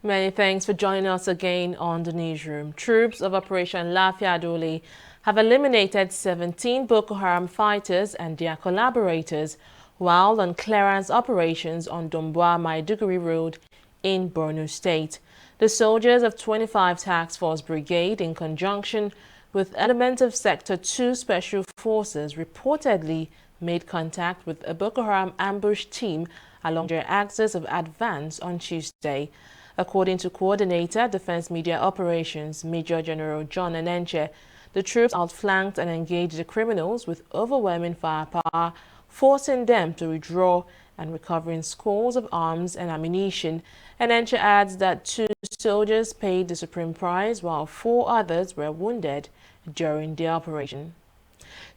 Many thanks for joining us again on the newsroom. Troops of Operation Lafia Adole have eliminated 17 Boko Haram fighters and their collaborators while on clearance operations on Dombwa Maiduguri Road in Borno State. The soldiers of 25 Task Force Brigade, in conjunction with elements of Sector 2 Special Forces, reportedly made contact with a Boko Haram ambush team along their axis of advance on Tuesday. According to Coordinator, Defense Media Operations, Major General John Enenche, the troops outflanked and engaged the criminals with overwhelming firepower, forcing them to withdraw and recovering scores of arms and ammunition. Enenche adds that 2 soldiers paid the supreme price while 4 others were wounded during the operation.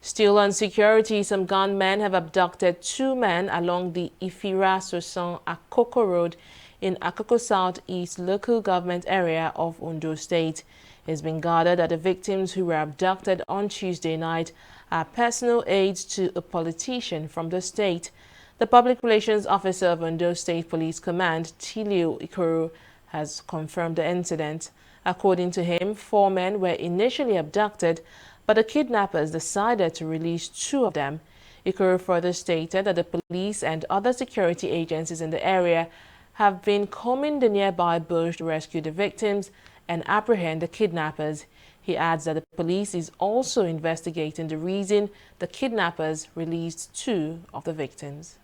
Still on security, some gunmen have abducted 2 men along the Ifira-Soson-Akoko Road in Akoko Southeast local government area of Ondo State. It's been gathered that the victims who were abducted on Tuesday night are personal aides to a politician from the state. The Public Relations Officer of Ondo State Police Command, Tilio Ikoro, has confirmed the incident. According to him, 4 men were initially abducted, but the kidnappers decided to release 2 of them. Ikoro further stated that the police and other security agencies in the area have been combing the nearby bush to rescue the victims and apprehend the kidnappers. He adds that the police is also investigating the reason the kidnappers released 2 of the victims.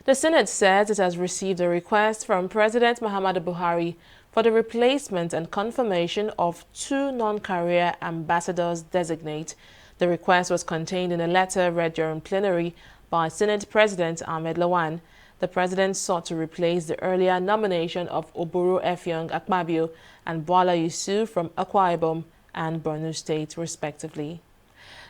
The Senate says it has received a request from President Muhammadu Buhari for the replacement and confirmation of 2 non-career ambassadors designate. The request was contained in a letter read during plenary by Senate President Ahmed Lawan. The president sought to replace the earlier nomination of Oburu Effiong Akpabio and Bola Yusuf from Akwa Ibom and Borno State, respectively.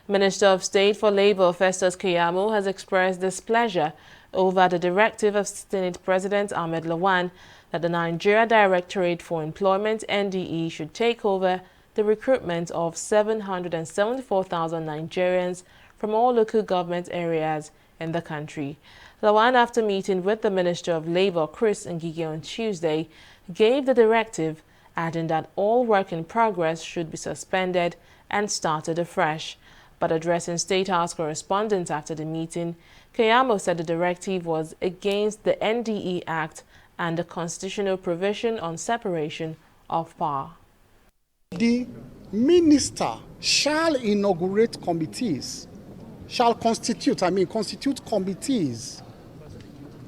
Minister of State for Labor Festus Keyamo has expressed displeasure over the directive of Senate President Ahmed Lawan that the Nigeria Directorate for Employment (NDE) should take over the recruitment of 774,000 Nigerians from all local government areas in the country. Lawan, after meeting with the Minister of Labor, Chris Ngige, on Tuesday, gave the directive, adding that all work in progress should be suspended and started afresh. But addressing State House correspondents after the meeting, Keyamo said the directive was against the NDE Act and the constitutional provision on separation of power. The minister shall inaugurate committees, shall constitute committees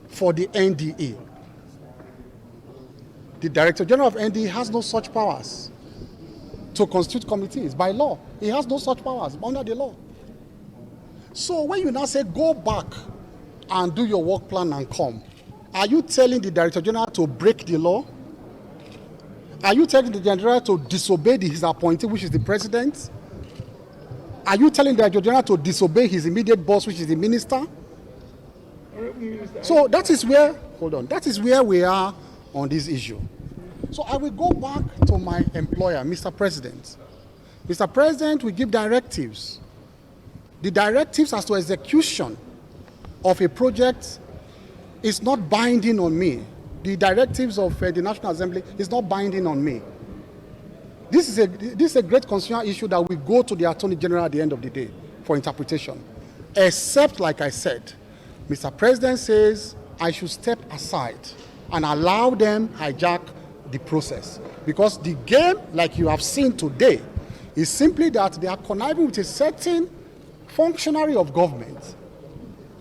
for the NDA. The Director General of NDA has no such powers to constitute committees by law. He has no such powers under the law. So when you now say go back and do your work plan and come, are you telling the Director General to break the law? Are you telling the General to disobey his appointee, which is the President? Are you telling the Director General to disobey his immediate boss, which is the Minister? So that is where, that is where we are on this issue. So I will go back to my employer, Mr. President. Mr. President will give directives. The directives as to execution of a project is not binding on me. The directives of the National Assembly is not binding on me. This is a great constitutional issue that will go to the Attorney General at the end of the day for interpretation. Except, like I said, Mr. President says I should step aside and allow them hijack the process. Because the game, like you have seen today, is simply that they are conniving with a certain functionary of government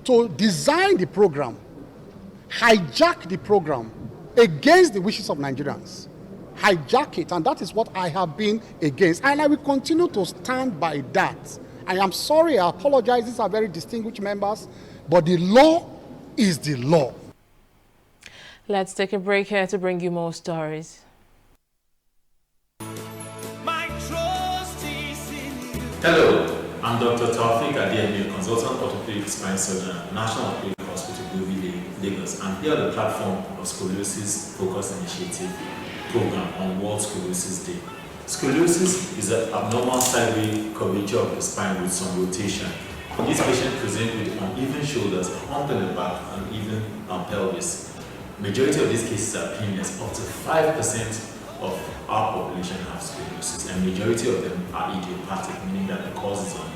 to design the program, hijack the program against the wishes of Nigerians. Hijack it, and that is what I have been against, and I will continue to stand by that. I am sorry, I apologize, these are very distinguished members, but the law is the law. Let's take a break here to bring you more stories. Hello, I'm Dr. Taufik Adeyemi, consultant orthopedic spine surgeon at National Orthopedic Hospital, Gbobi, Lagos. I'm here on the platform of Scoliosis Focus Initiative program on World Scoliosis Day. Scoliosis is an abnormal sideway curvature of the spine with some rotation. These patients present with uneven shoulders, hump in the back, and even pelvis. Majority of these cases are painless. Up to 5% of our population have scoliosis, and majority of them are idiopathic, meaning that the cause is unknown.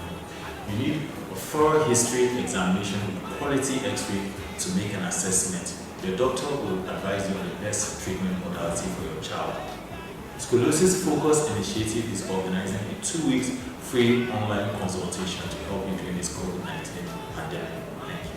You need a thorough history examination with quality X-ray to make an assessment. Your doctor will advise you on the best treatment modality for your child. Scoliosis Focus Initiative is organizing a 2-week free online consultation to help you during this COVID-19 pandemic. Thank you.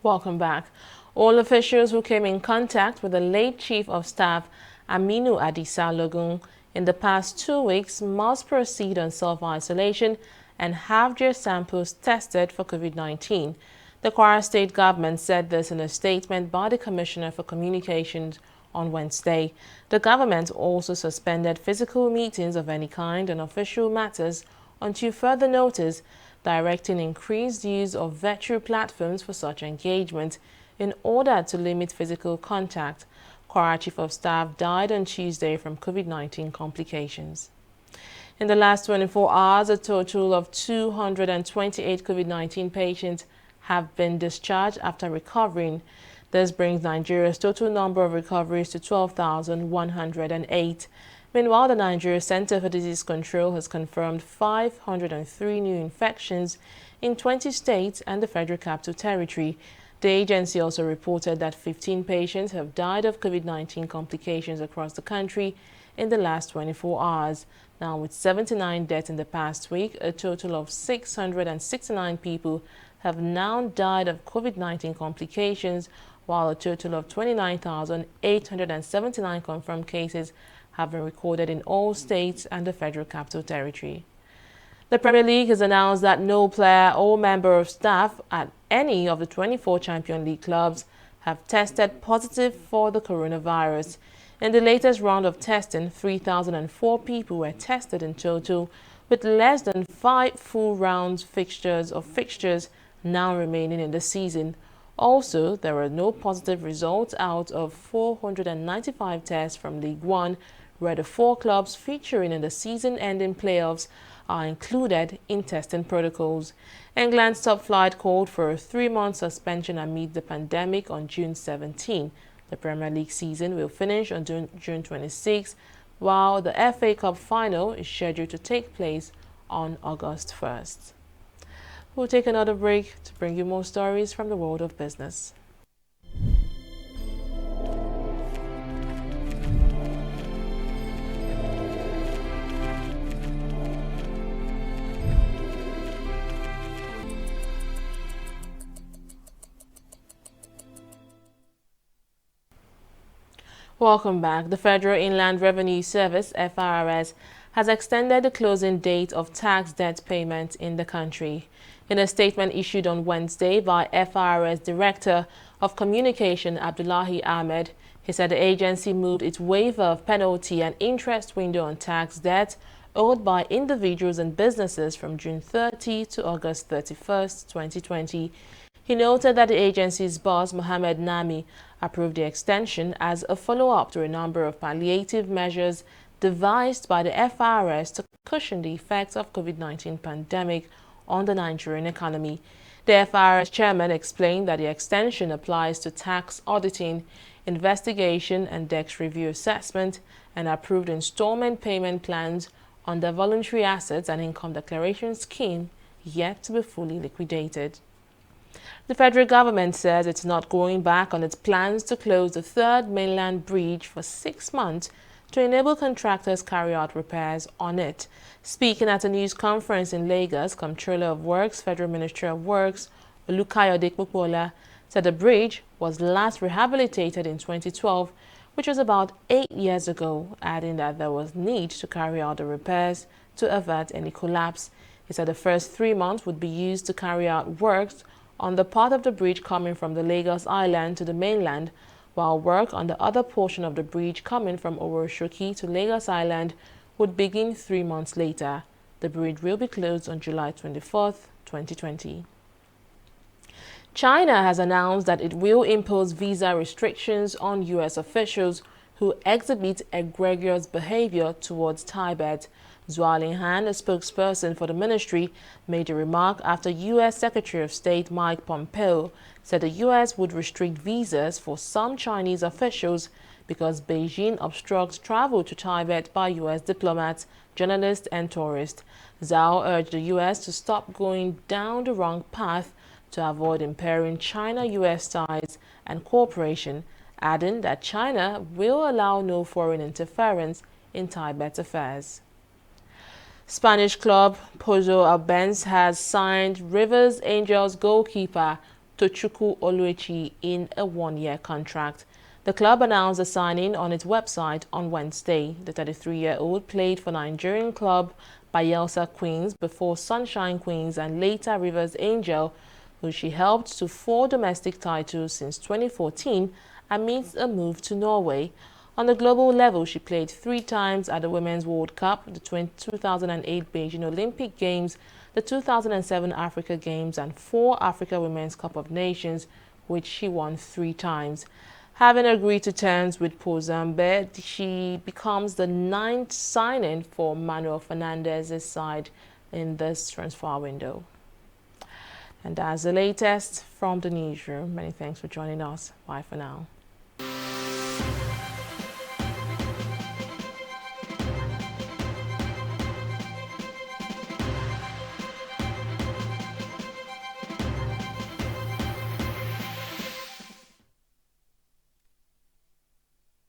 Welcome back. All officials who came in contact with the late Chief of Staff Aminu Adisa Logun in the past 2 weeks must proceed on self-isolation and have their samples tested for COVID-19. The Kwara State government said this in a statement by the Commissioner for Communications on Wednesday. The government also suspended physical meetings of any kind on official matters until further notice, directing increased use of virtual platforms for such engagement in order to limit physical contact. Kwara Chief of Staff died on Tuesday from COVID-19 complications. In the last 24 hours, a total of 228 COVID-19 patients have been discharged after recovering. This brings Nigeria's total number of recoveries to 12,108. Meanwhile, the Nigeria Center for Disease Control has confirmed 503 new infections in 20 states and the Federal Capital Territory. The agency also reported that 15 patients have died of COVID-19 complications across the country in the last 24 hours. Now, with 79 deaths in the past week, a total of 669 people have now died of COVID-19 complications, while a total of 29,879 confirmed cases have been recorded in all states and the Federal Capital Territory. The Premier League has announced that no player or member of staff at any of the 24 Champions League clubs have tested positive for the coronavirus. In the latest round of testing, 3,004 people were tested in total, with less than 5 full rounds fixtures now remaining in the season. Also, there were no positive results out of 495 tests from League One, where the 4 clubs featuring in the season-ending playoffs are included in testing protocols. England's top flight called for a 3-month suspension amid the pandemic on June 17. The Premier League season will finish on June 26, while the FA Cup final is scheduled to take place on August 1st. We'll take another break to bring you more stories from the world of business. Welcome back. The Federal Inland Revenue Service, FIRS, has extended the closing date of tax debt payment in the country. In a statement issued on Wednesday by FIRS Director of Communication Abdullahi Ahmed, he said the agency moved its waiver of penalty and interest window on tax debt owed by individuals and businesses from June 30 to August 31st, 2020. He noted that the agency's boss, Mohammed Nami, approved the extension as a follow-up to a number of palliative measures devised by the FIRS to cushion the effects of COVID-19 pandemic on the Nigerian economy. The FIRS chairman explained that the extension applies to tax auditing, investigation and debt review assessment, and approved installment payment plans under voluntary assets and income declaration scheme yet to be fully liquidated. The federal government says it's not going back on its plans to close the third mainland bridge for 6 months to enable contractors carry out repairs on it. Speaking at a news conference in Lagos, Comptroller of Works, Federal Ministry of Works, Olukayode Popola, said the bridge was last rehabilitated in 2012, which was about 8 years ago, adding that there was need to carry out the repairs to avert any collapse. He said the first 3 months would be used to carry out works on the part of the bridge coming from the Lagos Island to the mainland, while work on the other portion of the bridge coming from Oworoshoki to Lagos Island would begin 3 months later. The bridge will be closed on July 24th, 2020. China has announced that it will impose visa restrictions on U.S. officials who exhibit egregious behavior towards Tibet. Zhao Linhan, a spokesperson for the ministry, made a remark after U.S. Secretary of State Mike Pompeo said the U.S. would restrict visas for some Chinese officials because Beijing obstructs travel to Tibet by U.S. diplomats, journalists, and tourists. Zhao urged the U.S. to stop going down the wrong path to avoid impairing China-U.S. ties and cooperation, adding that China will allow no foreign interference in Tibet's affairs. Spanish club Pozo Albenz has signed Rivers Angels goalkeeper Tochukwu Oluechi in a one-year contract. The club announced the signing on its website on Wednesday. The 33-year-old played for Nigerian club Bayelsa Queens before Sunshine Queens and later Rivers Angel, who she helped to 4 domestic titles since 2014 amidst a move to Norway. On the global level, she played 3 times at the Women's World Cup, the 2008 Beijing Olympic Games, the 2007 Africa Games, and 4 Africa Women's Cup of Nations, which she won 3 times. Having agreed to terms with Pozambe, she becomes the 9th signing for Manuel Fernandez's side in this transfer window. And that's the latest from the newsroom. Many thanks for joining us. Bye for now.